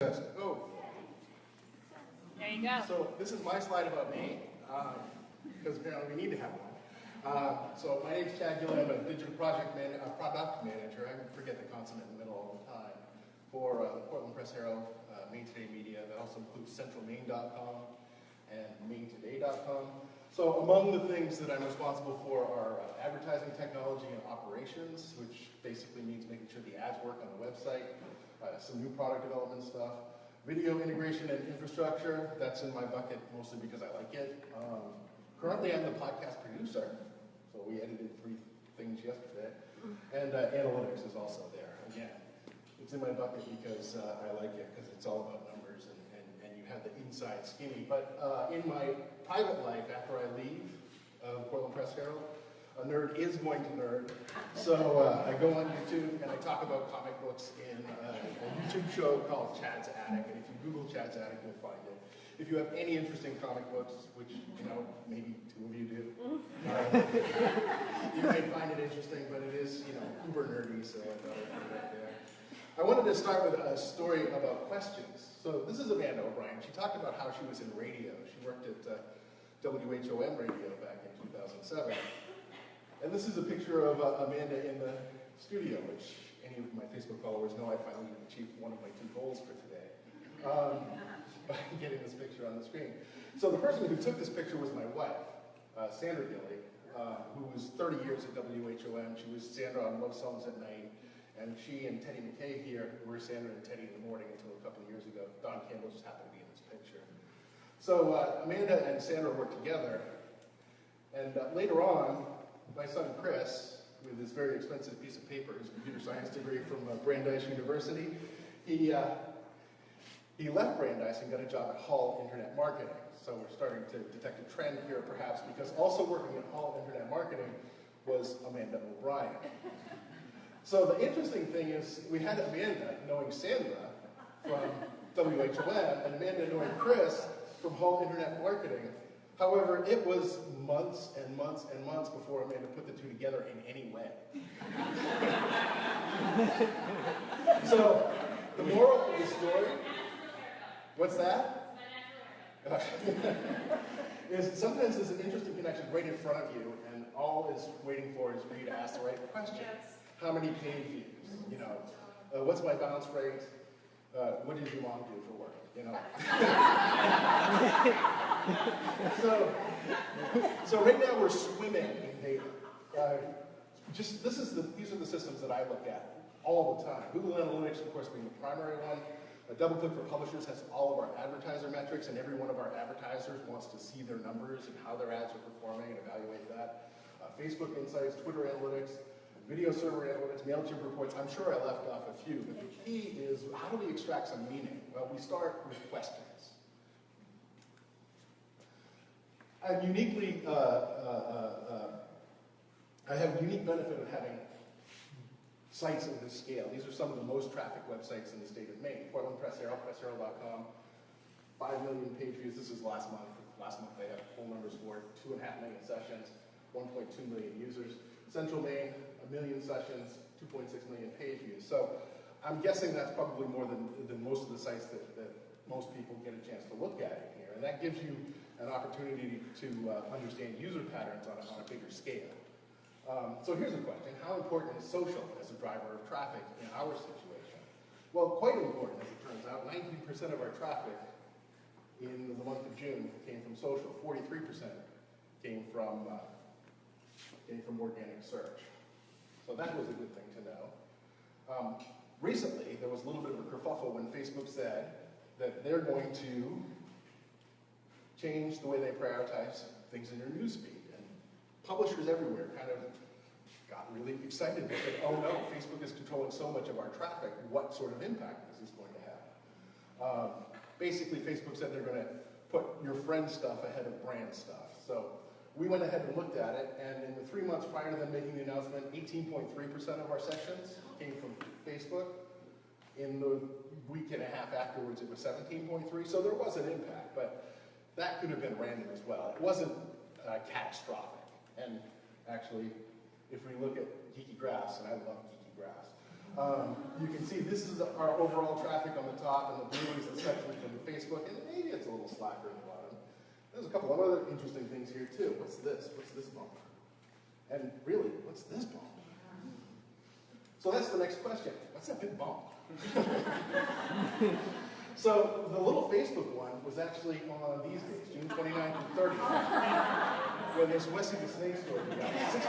Oh, There you go. so this is my slide about me, because apparently we need to have one. So my name's Chad Gillen. I'm a digital product manager. I forget the consonant in the middle all the time for the Portland Press Herald, Maine Today Media. That also includes centralmaine.com and maintoday.com. So among the things that I'm responsible for are advertising technology and operations, which basically means making sure the ads work on the website, some new product development stuff, video integration and infrastructure. That's in my bucket mostly because I like it. Currently I'm the podcast producer, so we edited 3 things yesterday, and analytics is also there. Again, it's in my bucket because I like it, because it's all about numbers and you have the inside skinny. But in my private life, after I leave the Portland Press Herald, a nerd is going to nerd. So I go on YouTube and I talk about comic books in a YouTube show called Chad's Attic. And if you Google Chad's Attic, you'll find it. If you have any interesting comic books, which, maybe 2 of you do, you may find it interesting, but it is, uber nerdy, so I thought I'd put it out there. I wanted to start with a story about questions. So this is Amanda O'Brien. She talked about how she was in radio. She worked at WHOM radio back in 2007. And this is a picture of Amanda in the studio, which any of my Facebook followers know I finally achieved one of my 2 goals for today, by getting this picture on the screen. So the person who took this picture was my wife, Sandra Gilly, who was 30 years at WHOM. She was Sandra on Love Songs at Night, and she and Teddy McKay here were Sandra and Teddy in the morning until a couple of years ago. Don Campbell just happened to be in this picture. So Amanda and Sandra worked together, and later on, my son Chris, with his very expensive piece of paper, his computer science degree from Brandeis University, he left Brandeis and got a job at Hall Internet Marketing. So we're starting to detect a trend here, perhaps, because also working at Hall Internet Marketing was Amanda O'Brien. So the interesting thing is, we had Amanda knowing Sandra from WHOM, and Amanda knowing Chris from Hall Internet Marketing. However, it was months and months and months before Amanda put the 2 together in any way. So, the moral of the story, what's that? Is sometimes there's an interesting connection right in front of you, and all is waiting for is for you to ask the right question. Yes. How many page views? What's my bounce rate? What did your mom do for work? So right now we're swimming in data. These are the systems that I look at all the time. Google Analytics, of course, being the primary one. DoubleClick for Publishers has all of our advertiser metrics, and every one of our advertisers wants to see their numbers and how their ads are performing and evaluate that. Facebook Insights, Twitter Analytics, Video Server Analytics, MailChimp Reports. I'm sure I left off a few, but the key is, how do we extract some meaning? Well, we start with questions. I have a unique benefit of having sites of this scale. These are some of the most trafficked websites in the state of Maine. Portland Press Herald, pressherald.com, 5 million page views. This is last month. Last month they had full numbers for it. 2.5 million sessions, 1.2 million users. Central Maine, 1 million sessions, 2.6 million page views. So I'm guessing that's probably more than most of the sites that most people get a chance to look at in here. And that gives you an opportunity to understand user patterns on a bigger scale. So here's a question. How important is social as a driver of traffic in our situation? Well, quite important, as it turns out. 19% of our traffic in the month of June came from social. 43% came from organic search. So that was a good thing to know. Recently, there was a little bit of a kerfuffle when Facebook said that they're going to change the way they prioritize things in your newsfeed. And publishers everywhere kind of got really excited. They said, oh no, Facebook is controlling so much of our traffic. What sort of impact is this going to have? Basically, Facebook said they're going to put your friend stuff ahead of brand stuff. So we went ahead and looked at it, and in the 3 months prior to them making the announcement, 18.3% of our sessions came from Facebook. In the week and a half afterwards, it was 17.3%, so there was an impact, but that could have been random as well. It wasn't catastrophic. And actually, if we look at Geeky Graphs, and I love Geeky Graphs, You can see this is our overall traffic on the top, and the blue is essentially from Facebook, and maybe it's a little slacker in the bottom. There's a couple of other interesting things here too. What's this? What's this bump? And really, what's this bump? So that's the next question. What's that big bump? So the little Facebook one was actually on these days, June 29th and 30th, when this Wesley the Snake story got 16,000.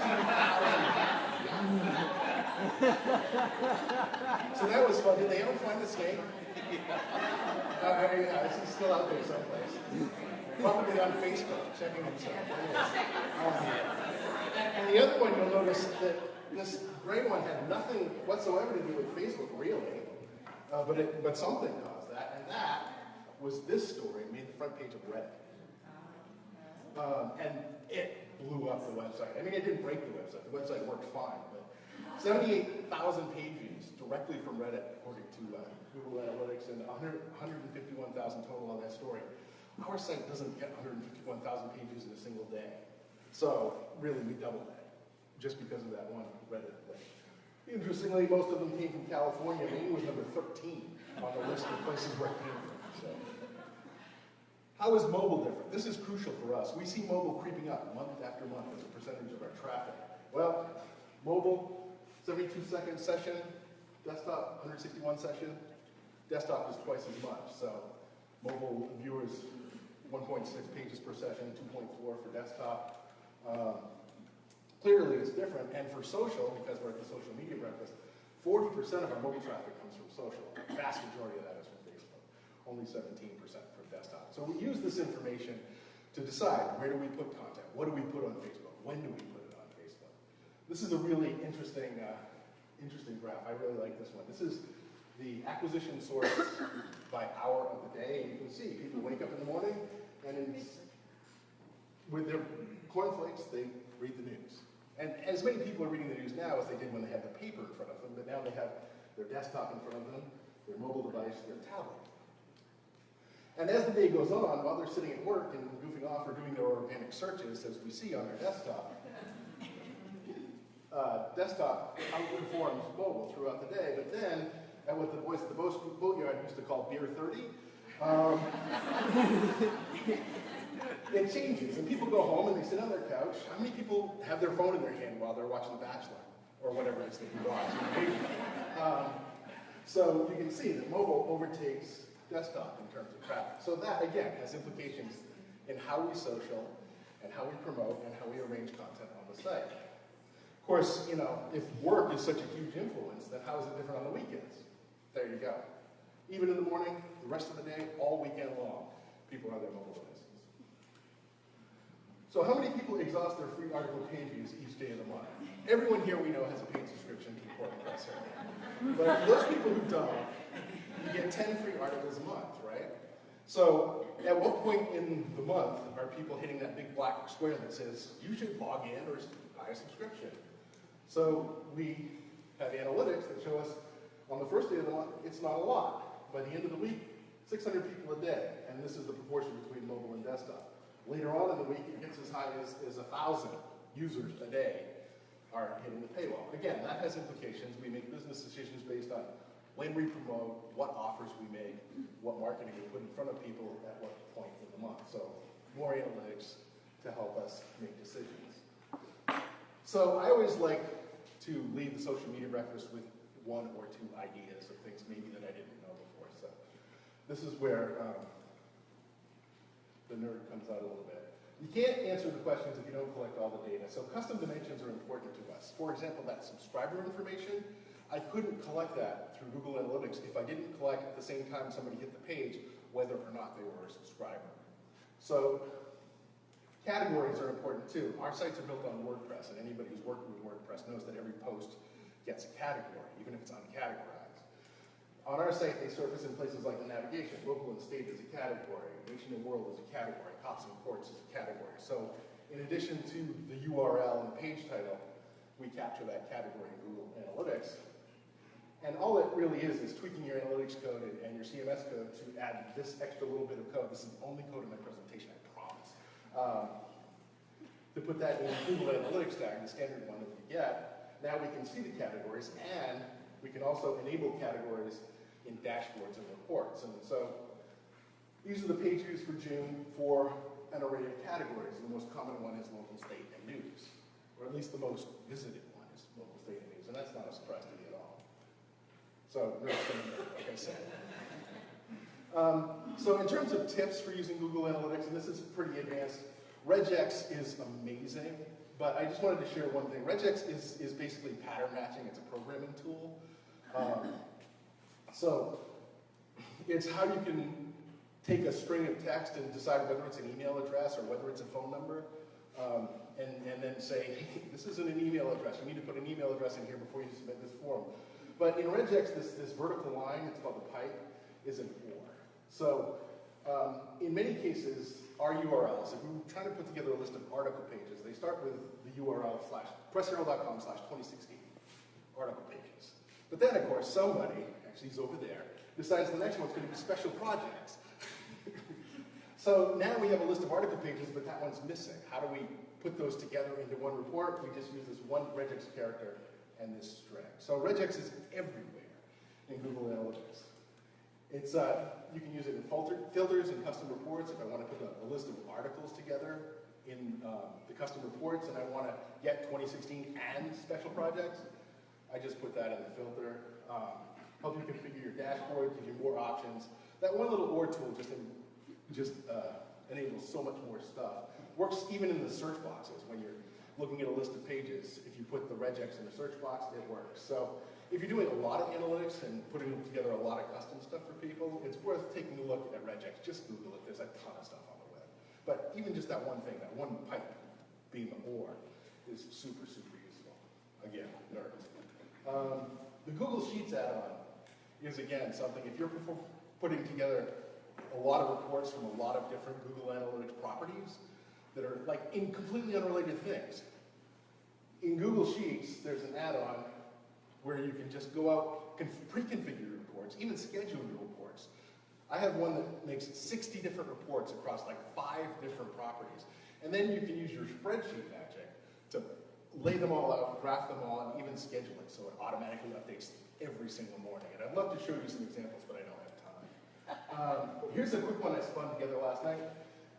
So that was fun. Did they ever find the snake? Yeah, it's still out there someplace. Probably on Facebook, checking himself. And the other one, you'll notice that this gray one had nothing whatsoever to do with Facebook, really, but something caused that, and that was this story. It made the front page of Reddit. And it blew up the website. I mean, it didn't break the website. The website worked fine, but 78,000 page views directly from Reddit, according to Google Analytics, and 151,000 total on that story. Our site doesn't get 151,000 page views in a single day. So, really, we doubled that, just because of that one Reddit link. Interestingly, most of them came from California. Maine was number 13 on the list of places where it came from. So. How is mobile different? This is crucial for us. We see mobile creeping up month after month as a percentage of our traffic. Well, mobile, 72-second session, desktop, 161 session. Desktop is twice as much. So mobile viewers, 1.6 pages per session, 2.4 for desktop. Clearly it's different. And for social, because we're at the social media breakfast, 40% of our mobile traffic comes from social. The vast majority of that is from Facebook. Only 17% from desktop. So we use this information to decide where do we put content, what do we put on Facebook, when do we put it on Facebook. This is a really interesting graph. I really like this one. This is the acquisition source by hour of the day. And you can see people wake up in the morning and with their cornflakes, they read the news. And as many people are reading the news now as they did when they had the paper in front of them, but now they have their desktop in front of them, their mobile device, their tablet. And as the day goes on, while they're sitting at work and goofing off or doing their organic searches, as we see on our desktop, desktop outperforms mobile throughout the day. But then, at what the boys at the boatyard used to call beer 30, it changes, and people go home and they sit on their couch. How many people have their phone in their hand while they're watching The Bachelor, or whatever it is that you watch? So you can see that mobile overtakes desktop in terms of traffic. So that, again, has implications in how we social, and how we promote, and how we arrange content on the site. Of course, if work is such a huge influence, then how is it different on the weekends? There you go. Even in the morning, the rest of the day, all weekend long, people are on their mobile devices. So how many people exhaust their free article page views each day of the month? Everyone here we know has a paid subscription to Portland Press Herald. But for those people who don't, you get 10 free articles a month, right? So at what point in the month are people hitting that big black square that says, you should log in or buy a subscription? So we have analytics that show us on the first day of the month, it's not a lot. By the end of the week, 600 people a day, and this is the proportion between mobile and desktop. Later on in the week, it gets as high as 1,000 users a day are hitting the paywall. Again, that has implications. We make business decisions based on when we promote, what offers we make, what marketing we put in front of people at what point in the month. So more analytics to help us make decisions. So I always like to leave the social media breakfast with one or two ideas of things maybe that I didn't know before. So this is where the nerd comes out a little bit. You can't answer the questions if you don't collect all the data. So custom dimensions are important to us. For example, that subscriber information, I couldn't collect that through Google Analytics if I didn't collect at the same time somebody hit the page whether or not they were a subscriber. So categories are important too. Our sites are built on WordPress, and anybody who's worked with WordPress knows that every post gets a category, even if it's uncategorized. On our site, they surface in places like the navigation. Local and state is a category. Nation and world is a category. Cops and courts is a category. So in addition to the URL and the page title, we capture that category in Google Analytics. And all it really is tweaking your analytics code and your CMS code to add this extra little bit of code. This is the only code in my presentation, I promise. To put that in Google Analytics tag, the standard one that we get, now we can see the categories, and We can also enable categories in dashboards and reports. And so these are the page views for June for an array of categories. The most common one is local, state, and news, or at least the most visited one is local, state, and news, and that's not a surprise to me at all. So, no standard, like I said. So in terms of tips for using Google Analytics, and this is pretty advanced, regex is amazing, but I just wanted to share one thing. Regex is basically pattern matching. It's a programming tool. So it's how you can take a string of text and decide whether it's an email address or whether it's a phone number, and then say, hey, this isn't an email address. You need to put an email address in here before you submit this form. But in regex, this vertical line, it's called the pipe, is an or. So in many cases, our URLs, if we were trying to put together a list of article pages, they start with the URL pressherald.com/2016 article pages. But then, of course, somebody, actually he's over there, decides the next one's going to be special projects. So now we have a list of article pages, but that one's missing. How do we put those together into one report? We just use this one regex character and this string. So regex is everywhere in Google Analytics. It's you can use it in filters and custom reports. If I want to put a list of articles together in the custom reports and I want to get 2016 and special projects, I just put that in the filter. Help you configure your dashboard, give you more options. That one little OR tool just enables so much more stuff. Works even in the search boxes when you're looking at a list of pages. If you put the regex in the search box, it works. So if you're doing a lot of analytics and putting together a lot of custom stuff for people, it's worth taking a look at regex. Just Google it. There's a ton of stuff on the web. But even just that one thing, that one pipe being the OR, is super, super useful. Again, nerds. The Google Sheets add-on is, again, something, if you're putting together a lot of reports from a lot of different Google Analytics properties that are like in completely unrelated things. In Google Sheets, there's an add-on where you can just go out, pre-configure your reports, even schedule your reports. I have one that makes 60 different reports across like 5 different properties. And then you can use your spreadsheet magic to lay them all out, graph them all, and even schedule it so it automatically updates every single morning. And I'd love to show you some examples, but I don't have time. Here's a quick one I spun together last night.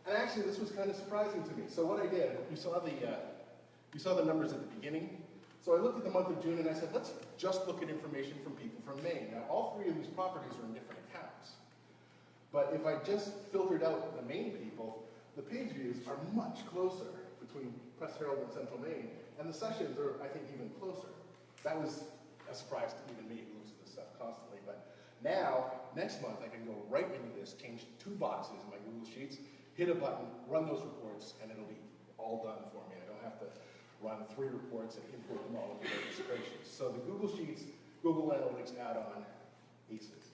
And actually, this was kind of surprising to me. So what I did, you saw the numbers at the beginning. So I looked at the month of June and I said, let's just look at information from people from Maine. Now, all 3 of these properties are in different accounts. But if I just filtered out the Maine people, the page views are much closer between Press Herald and Central Maine. And the sessions are, I think, even closer. That was a surprise to even me, who looks at this stuff constantly. But now, next month, I can go right into this, change 2 boxes in my Google Sheets, hit a button, run those reports, and it'll be all done for me. I don't have to run 3 reports and import them all into the spreadsheets. So the Google Sheets, Google Analytics add-on, aces.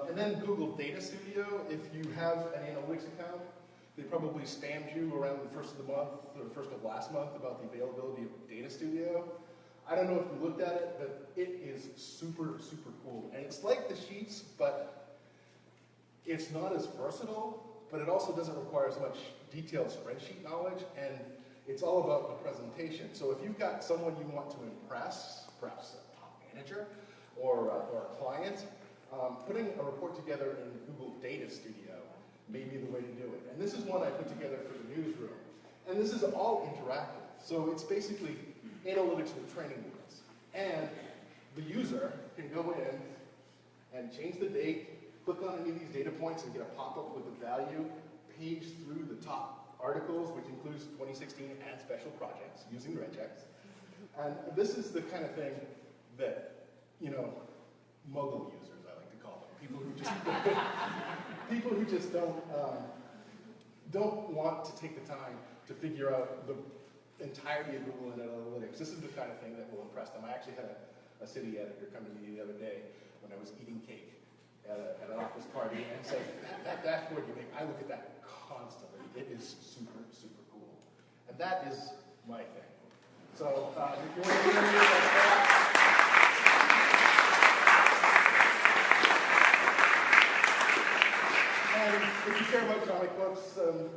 And then Google Data Studio, if you have an analytics account, they probably spammed you around the first of the month, or the first of last month, about the availability of Data Studio. I don't know if you looked at it, but it is super, super cool. And it's like the Sheets, but it's not as versatile, but it also doesn't require as much detailed spreadsheet knowledge, and it's all about the presentation. So if you've got someone you want to impress, perhaps a top manager or a client, putting a report together in Google Data Studio may be the way to do it. And this is one I put together for the newsroom. And this is all interactive. So it's basically analytics with training wheels. And the user can go in and change the date, click on any of these data points and get a pop-up with a value, page through the top articles, which includes 2016 and special projects using regex. And this is the kind of thing that, you know, muggle users, I like to call them. People who just don't want to take the time to figure out the entirety of Google Analytics. This is the kind of thing that will impress them. I actually had a city editor come to me the other day when I was eating cake at an office party and say, that dashboard you make, I look at that constantly. It is super, super cool. And that is my thing. So if you want to hear me about that, and if you care about comic books, you know,